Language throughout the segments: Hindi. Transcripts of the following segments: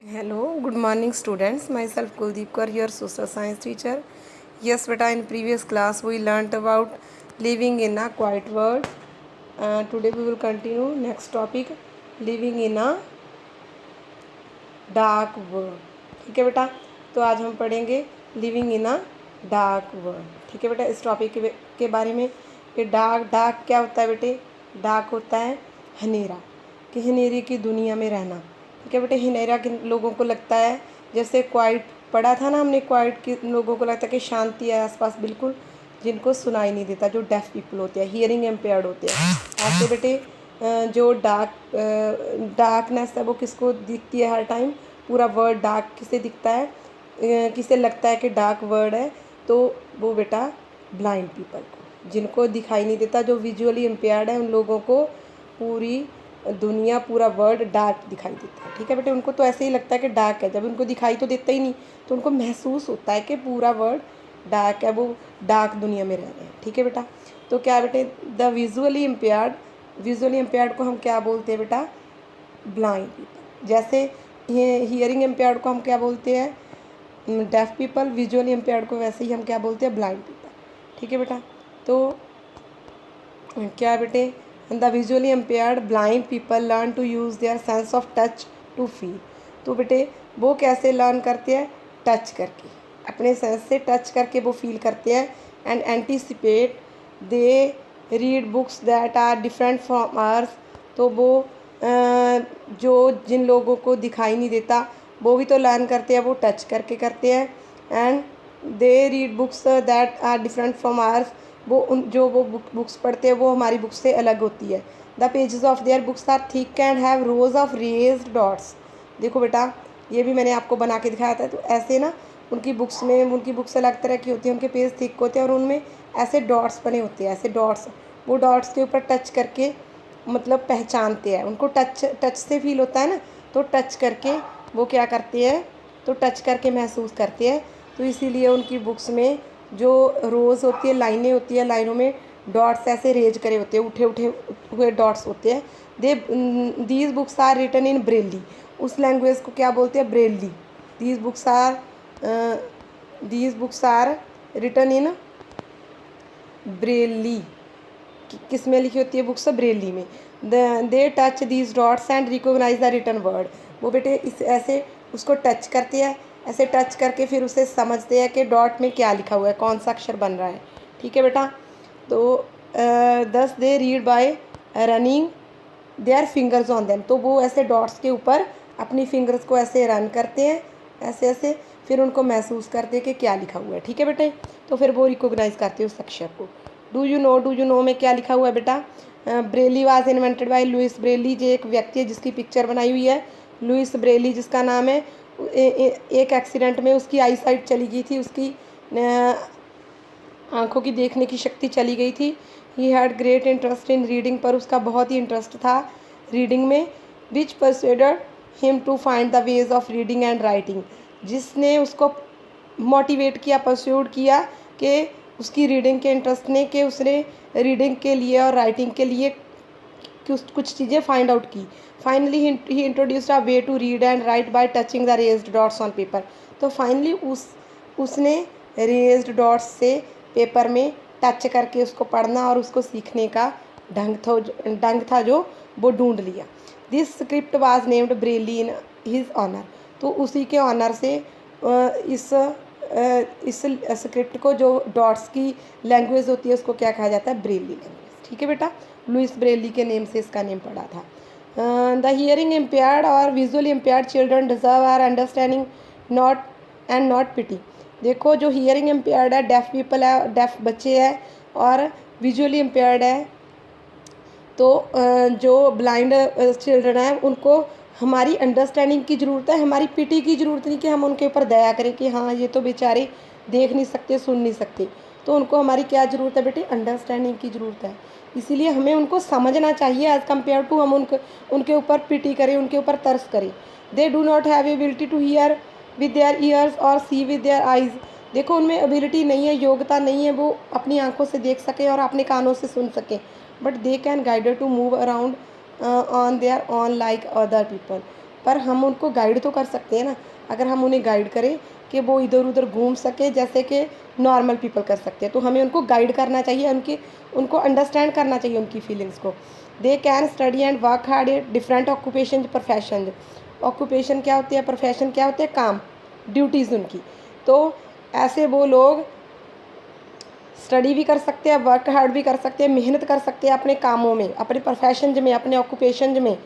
Hello, good morning students. Myself Kuldeep Kaur, your social science teacher. Yes, beta, in previous class we learnt about living in a quiet world. Today we will continue next topic, living in a dark world. ठीक है बेटा, तो आज हम पढ़ेंगे living in a dark world. ठीक है बेटा, इस टॉपिक के बारे में कि डार्क क्या होता है बेटे. डार्क होता है हनेरा, कि हनेरे की दुनिया में रहना. ठीक है बेटे, हनेरा के लोगों को लगता है जैसे क्वाइट पढ़ा था ना हमने, क्वाइट के लोगों को लगता है कि शांति है आसपास बिल्कुल, जिनको सुनाई नहीं देता, जो डेफ पीपल होते हैं, हियरिंग एम्पेयर्ड होते हैं. ऐसे बेटे जो डार्कनेस है वो किसको दिखती है हर टाइम. पूरा वर्ड डार्क किसे दिखता है, किसे लगता है कि डार्क वर्ड है, तो वो बेटा ब्लाइंड पीपल को, जिनको दिखाई नहीं देता, जो विजुअली इम्पेयर्ड है, उन लोगों को पूरी दुनिया, पूरा वर्ल्ड डार्क दिखाई देता है. ठीक है बेटे, उनको तो ऐसे ही लगता है कि डार्क है, जब उनको दिखाई तो देता ही नहीं, तो उनको महसूस होता है कि पूरा वर्ल्ड डार्क है, वो डार्क दुनिया में रह रहे हैं. ठीक है बेटा, तो क्या बेटे, द विजुअली इम्पेयर्ड को हम क्या बोलते हैं बेटा, ब्लाइंड पीपल. जैसे हियरिंग इम्पेयर्ड को हम क्या बोलते हैं, डेफ पीपल. विजुअली इम्पेयर्ड को वैसे ही हम क्या बोलते हैं, ब्लाइंड पीपल. ठीक है बेटा, तो क्या बेटे, the visually impaired blind people learn to use their sense of touch to feel. तो बेटे वो कैसे लर्न करते हैं, टच करके, अपने सेंस से टच करके वो फील करते हैं. And anticipate, they read books that are different from ours. तो वो जो जिन लोगों को दिखाई नहीं देता वो भी तो लर्न करते हैं, वो टच करके करते हैं. And they read books that are different from ours. वो बुक्स पढ़ते हैं वो हमारी बुक्स से अलग होती है. The pages of their books are thick and have rows of raised dots. देखो बेटा, ये भी मैंने आपको बना के दिखाया था. तो ऐसे ना उनकी बुक्स अलग तरह की होती है, उनके पेज थिक होते हैं और उनमें ऐसे डॉट्स बने होते हैं, ऐसे डॉट्स. वो डॉट्स के ऊपर टच करके मतलब पहचानते हैं, उनको टच से फील होता है ना, तो टच करके वो क्या करते हैं, तो टच करके महसूस करते हैं. तो इसीलिए उनकी बुक्स में जो रोज़ होती है, लाइनें होती है, लाइनों में डॉट्स ऐसे रेज करे होते हैं, उठे उठे हुए डॉट्स होते हैं. These books are written in Braille. उस लैंग्वेज को क्या बोलते हैं, Braille. These books are written in Braille. किस में लिखी होती है बुक्स, ब्रेली में. They touch these dots and recognise the written word. वो बेटे इस ऐसे उसको टच करते हैं, ऐसे टच करके फिर उसे समझते हैं कि डॉट में क्या लिखा हुआ है, कौन सा अक्षर बन रहा है. ठीक है बेटा, तो दस they read by running their fingers on them. तो वो ऐसे डॉट्स के ऊपर अपनी फिंगर्स को ऐसे रन करते हैं, ऐसे ऐसे, फिर उनको महसूस करते हैं कि क्या लिखा हुआ है. ठीक है बेटे, तो फिर वो रिकोगनाइज करते हैं उस अक्षर को. डू यू नो में क्या लिखा हुआ है बेटा, Braille was invented by Louis Braille. जो एक व्यक्ति है जिसकी पिक्चर बनाई हुई है, लुइस ब्रेली जिसका नाम है. एक एक्सीडेंट में उसकी आई साइट चली गई थी, उसकी आंखों की देखने की शक्ति चली गई थी. He had great interest in reading, पर उसका बहुत ही इंटरेस्ट था रीडिंग में. Which persuaded him to find the ways of reading and writing. जिसने उसको मोटिवेट किया, परस्यूड किया कि उसकी रीडिंग के इंटरेस्ट ने, कि उसने रीडिंग के लिए और राइटिंग के लिए कुछ चीज़ें फाइंड आउट की. Finally he introduced a way to read and write by touching the raised dots on paper. तो फाइनली उसने रेज्ड डॉट्स से पेपर में टच करके उसको पढ़ना और उसको सीखने का ढंग था जो वो ढूंढ लिया. This script was named Braille in his honour. तो उसी के ऑनर से इस स्क्रिप्ट को, जो डॉट्स की लैंग्वेज होती है, उसको क्या कहा जाता है, ब्रेली लैंग्वेज. ठीक है बेटा, लुइस ब्रेली के नेम से इसका नेम पड़ा था. द हियरिंग इम्पेयर्ड और visually impaired children deserve our understanding not pity. देखो, जो हियरिंग इम्पेयर्ड है, डेफ पीपल है, डेफ बच्चे हैं, और विजुअली इम्पेयर्ड है, तो जो ब्लाइंड चिल्ड्रन हैं, उनको हमारी अंडरस्टैंडिंग की ज़रूरत है, हमारी पिटी की ज़रूरत नहीं कि हम उनके ऊपर दया करें कि हाँ ये तो बेचारे देख नहीं सकते, सुन नहीं सकते. तो उनको हमारी क्या ज़रूरत है बेटे, अंडरस्टैंडिंग की ज़रूरत है. इसीलिए हमें उनको समझना चाहिए एज़ कम्पेयर टू हम उनके ऊपर पिटी करें, उनके ऊपर तरस करें. They do not have ability to hear with their ears or see with their eyes. देखो, उनमें एबिलिटी नहीं है, योग्यता नहीं है वो अपनी आंखों से देख सकें और अपने कानों से सुन सकें. But they can guided to move around on their on like other people. पर हम उनको गाइड तो कर सकते हैं ना। अगर हम उन्हें गाइड करें कि वो इधर उधर घूम सके जैसे कि नॉर्मल पीपल कर सकते हैं, तो हमें उनको गाइड करना चाहिए, उनको अंडरस्टैंड करना चाहिए उनकी फीलिंग्स को। They can study and work hard at different occupation profession. Occupation क्या होती है, प्रोफेशन क्या होते हैं, काम, ड्यूटीज़ उनकी। तो ऐसे वो लोग स्टडी भी कर सकते हैं, वर्क हार्ड भी कर सकते हैं, मेहनत कर सकते हैं अपने कामों में, अपने प्रोफेशन में, अपने ऑक्यूपेशन में,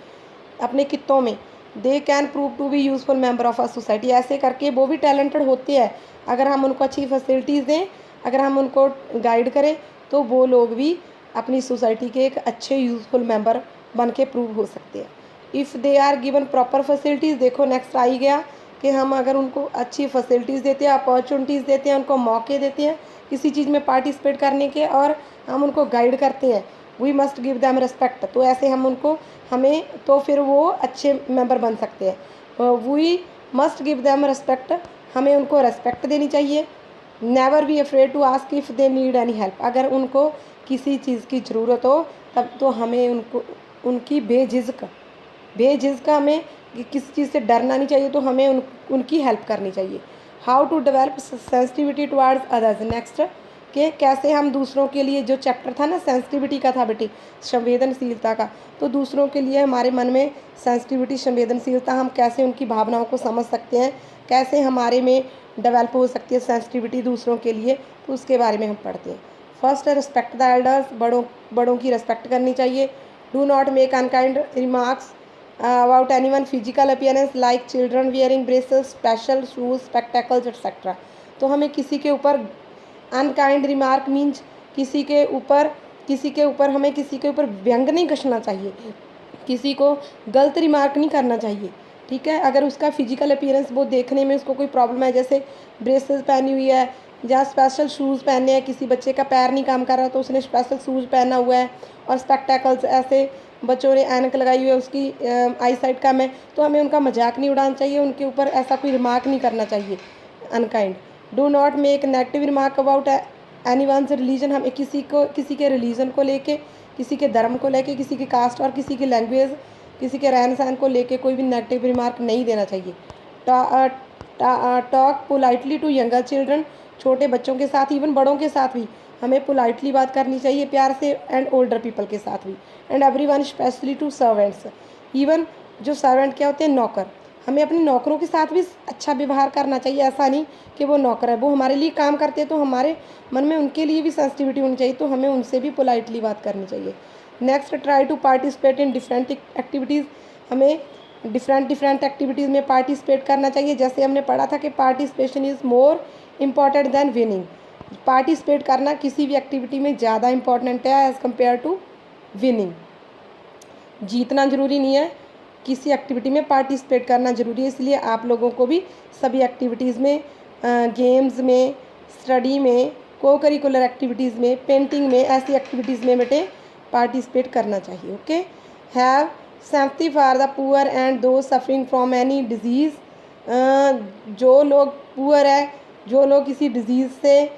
अपने कित्तों में। They can prove to be useful member of a society. ऐसे करके वो भी टैलेंटेड होते हैं। अगर हम उनको अच्छी फैसिलिटीज़ दें, अगर हम उनको गाइड करें, तो वो लोग भी अपनी सोसाइटी के एक अच्छे यूज़फुल मेंबर बन के प्रूव हो सकते हैं। If they are given proper facilities, देखो नेक्स्ट आ ही गया कि हम अगर उनको अच्छी फैसिलिटीज़ देते हैं, अपॉर्चुनिटीज़ देते हैं, उनको मौके देते हैं किसी चीज़ में पार्टिसिपेट करने के, और हम उनको गाइड करते हैं, we must give them respect, तो ऐसे हम उनको हमें तो फिर वो अच्छे मेंबर बन सकते हैं। We must give them respect, हमें उनको रेस्पेक्ट देनी चाहिए। Never be afraid to ask if they need any help, अगर उनको किसी चीज़ की ज़रूरत हो तब तो हमें उनको उनकी बेझिझक हमें किसी चीज़ से डरना नहीं चाहिए, तो हमें उनकी हेल्प करनी चाहिए। How to develop sensitivity towards others. Next कि कैसे हम दूसरों के लिए, जो चैप्टर था ना सेंसिटिविटी का था बेटी, संवेदनशीलता का, तो दूसरों के लिए हमारे मन में सेंसिटिविटी, संवेदनशीलता, हम कैसे उनकी भावनाओं को समझ सकते हैं, कैसे हमारे में डेवलप हो सकती है सेंसिटिविटी दूसरों के लिए, तो उसके बारे में हम पढ़ते हैं। फर्स्ट, रिस्पेक्ट द एल्डर्स, बड़ों की रिस्पेक्ट करनी चाहिए। Do not make unkind remarks about anyone physical appearance like children wearing braces, special shoes, spectacles etcetera. तो हमें किसी के ऊपर अनकाइंड रिमार्क मीन्स किसी के ऊपर हमें किसी के ऊपर व्यंग नहीं कसना चाहिए, किसी को गलत रिमार्क नहीं करना चाहिए, ठीक है। अगर उसका फिजिकल अपीयरेंस, वो देखने में उसको कोई प्रॉब्लम है, जैसे ब्रेसेस पहनी हुई है या स्पेशल शूज़ पहने हैं, किसी बच्चे का पैर नहीं काम कर रहा तो उसने स्पेशल शूज़ पहना हुआ है, और स्पेक्टेकल्स, ऐसे बच्चों ने ऐनक लगाई हुई है, उसकी आई साइट कम है, तो हमें उनका मजाक नहीं उड़ाना चाहिए, उनके ऊपर ऐसा कोई रिमार्क नहीं करना चाहिए unkind. Do not make negative remark about any one's religion, हमें किसी के रिलीजन को लेके, किसी के धर्म को लेके, किसी की कास्ट और किसी की लैंग्वेज, किसी के रहन सहन को लेके कोई भी नेगेटिव रिमार्क नहीं देना चाहिए। Talk politely to younger children, छोटे बच्चों के साथ, इवन बड़ों के साथ भी हमें पोलाइटली बात करनी चाहिए, प्यार से, एंड ओल्डर पीपल के साथ भी, and everyone specially to servants, even जो सर्वेंट क्या होते हैं, नौकर, हमें अपने नौकरों के साथ भी अच्छा व्यवहार करना चाहिए। ऐसा नहीं कि वो नौकर है, वो हमारे लिए काम करते हैं, तो हमारे मन में उनके लिए भी सेंसिटिविटी होनी चाहिए, तो हमें उनसे भी पोलाइटली बात करनी चाहिए। Next, try to participate in different activities, हमें डिफरेंट एक्टिविटीज़ में पार्टिसिपेट करना चाहिए। जैसे हमने पढ़ा था कि participation is more important than winning, participate करना किसी भी एक्टिविटी में ज़्यादा इम्पॉर्टेंट है एज़ कम्पेयर टू विनिंग। जीतना ज़रूरी नहीं है, किसी एक्टिविटी में पार्टिसिपेट करना ज़रूरी है, इसलिए आप लोगों को भी सभी एक्टिविटीज़ में, गेम्स में, स्टडी में, को करिकुलर एक्टिविटीज़ में, पेंटिंग में, ऐसी एक्टिविटीज़ में बेटे पार्टिसिपेट करना चाहिए। Okay. Have sympathy for the poor and दो सफरिंग फ्रॉम एनी डिजीज़, जो लोग पुअर है, जो लोग किसी डिजीज़ से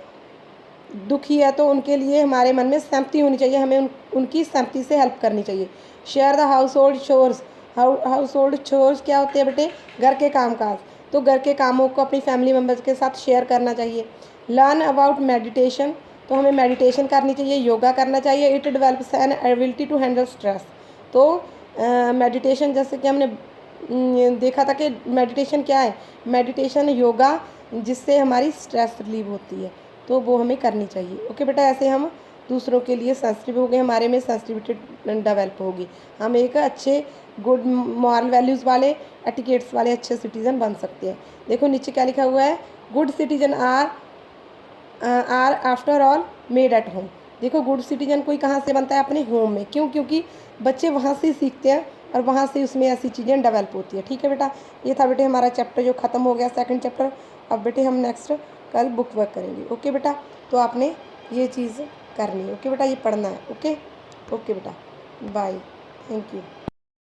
दुखी है, तो उनके लिए हमारे मन में सिंपैथी होनी चाहिए, हमें उनकी सिंपैथी से हेल्प करनी चाहिए। Share the house hold chores, house hold chores क्या होते हैं बेटे, घर के कामकाज, तो घर के कामों को अपनी फैमिली मेम्बर्स के साथ शेयर करना चाहिए। लर्न अबाउट मेडिटेशन, तो हमें मेडिटेशन करनी चाहिए, योगा करना चाहिए। It develops an ability to handle stress, तो मेडिटेशन जैसे कि हमने देखा था कि मेडिटेशन क्या है, मेडिटेशन योगा जिससे हमारी स्ट्रेस रिलीव होती है, तो वो हमें करनी चाहिए। ओके बेटा, ऐसे हम दूसरों के लिए सेंसिटिव हो गए, हमारे में सेंसिटिविटी डेवलप होगी, हम एक अच्छे गुड मॉरल वैल्यूज़ वाले, एटिकेट्स वाले अच्छे सिटीज़न बन सकते हैं। देखो नीचे क्या लिखा हुआ है, good citizen are after all made at home. देखो गुड सिटीजन कोई कहाँ से बनता है, अपने होम में, क्यों, क्योंकि बच्चे वहाँ से सीखते हैं और वहाँ से उसमें ऐसी चीज़ें डेवलप होती है। ठीक है बेटा, ये था बेटे हमारा चैप्टर जो ख़त्म हो गया, सेकंड चैप्टर। अब बेटे हम नेक्स्ट कल बुक वर्क करेंगे। ओके बेटा, तो आपने ये चीज़ करनी है। ओके बेटा, ये पढ़ना है। ओके ओके बेटा, बाय, थैंक यू।